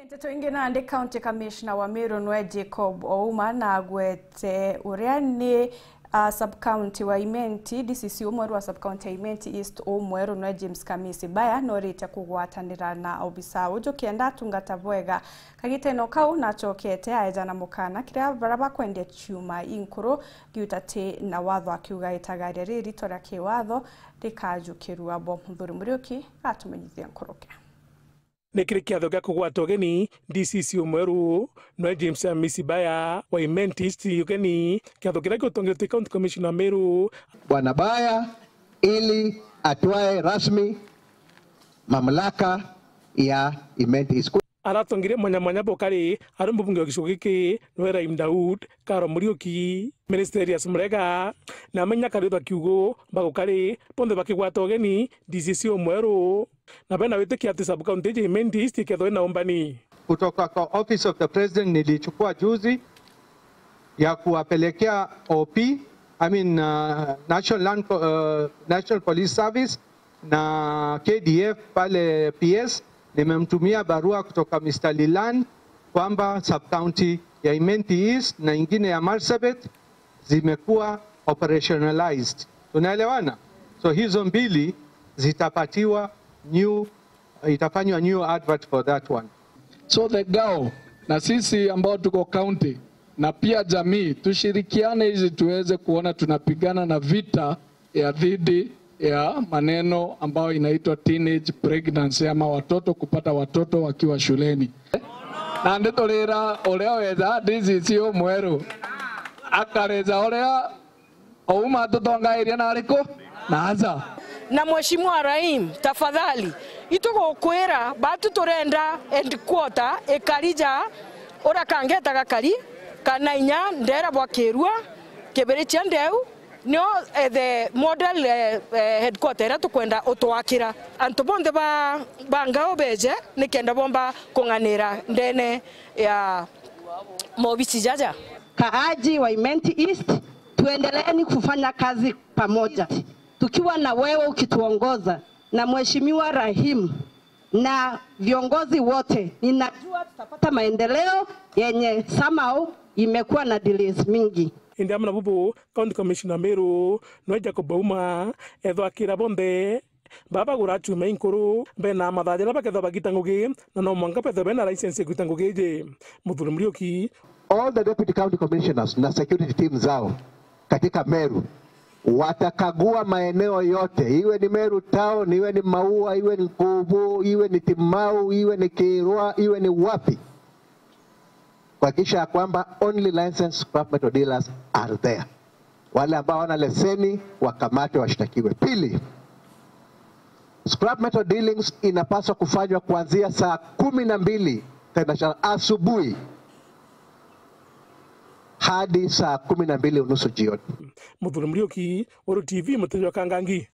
Nteto ingi na ndi County Commissioner wa Meru nwe Jacob Ouma na agwete uria ni sub-county wa Imenti DCC umweru wa sub-county wa Imenti East umweru nwe James Kamisi Baya norite kugwatanira na obisa ujo kienda tungata bwega kagiteno kau na chokete aejana mukana kiria baraba kwende chuma inkuru giutate na watho akiuga itagare riri tora kiwatho rikajukirwa bo Muthuri Muriuki atumenyithia nkuruke Nekire kiatho gya kugwata ugeni DCC umweru no James Kamisi Baya wa Imenti East ugeni kiatho kiria gitongete County Commissioner Meru Bwana Baya ili atwae rasmi mamlaka ya Imenti East. Aratongire mwanya bokari ari mbunge wa gicigo giki no Raim Daud Karo Muriuki Ministeri ya Smurega na menya karitho kiugo bagukari ponde bakigwata ugeni DCC umweru na bena weteki ati sub county ya Imenti East ketho ina ombani kutoka kwa Office of the President nilichukua ya kuwapelekea OP National Police Service na KDF pale PS. Nimemtumia barua kutoka Mr. Lilan kwamba sub county ya Imenti East na ingine ya Marsabit zimekuwa operationalized. Tunaelewana? So hizo mbili zitapatiwa itafanywa new advert for that one. So the GAO na sisi ambao tuko county na pia jamii tushirikiane hizi tuweze kuona tunapigana na vita ya dhidi ya maneno ambayo inaitwa teenage pregnancy ama watoto kupata watoto wakiwa shuleni. Na nditolera oleo weza DCC umweru akareza oleo Ouma tutongairia na ariko naza na Mheshimiwa Raim tafadhali ituko kwera batu turenda headquarter ekarija ora kangeta gakari kana inya ndera bwakirwa kebere chandeu no the model headquarter tukwenda utwakira antu bonde bangao beje nikenda bomba kunganira ndene ya mobisi jaja kaaji wa Imenti East tuendeleeni kufanya kazi pamoja tukiwa na wewe ukituongoza na Mheshimiwa Rahim na viongozi wote. Ninajua tutapata maendeleo yenye somehow imekuwa na delays mingi. Indi amana bubu County Commissioner Meru no Jacob Ouma etho akira bonde baba gurachu mainkuru bena mathajira baketho bagitangugi na no mwanga petho bena license gutangugi je Muthuri Muriuki. All the deputy county commissioners na security team zao katika Meru watakagua maeneo yote, iwe ni Meru town, iwe ni Maua, iwe ni Kubu, iwe ni Timau, iwe ni Kirwa, iwe ni wapi, kuhakikisha kwamba only licensed scrap metal dealers are there. Wale ambao wana leseni wakamate washtakiwe. Pili, scrap metal dealings inapaswa kufanywa kuanzia saa 12 tena asubuhi hadi saa 12:30 jioni. Muthuri Muriuki, Oro TV, Mutejo Kangangi.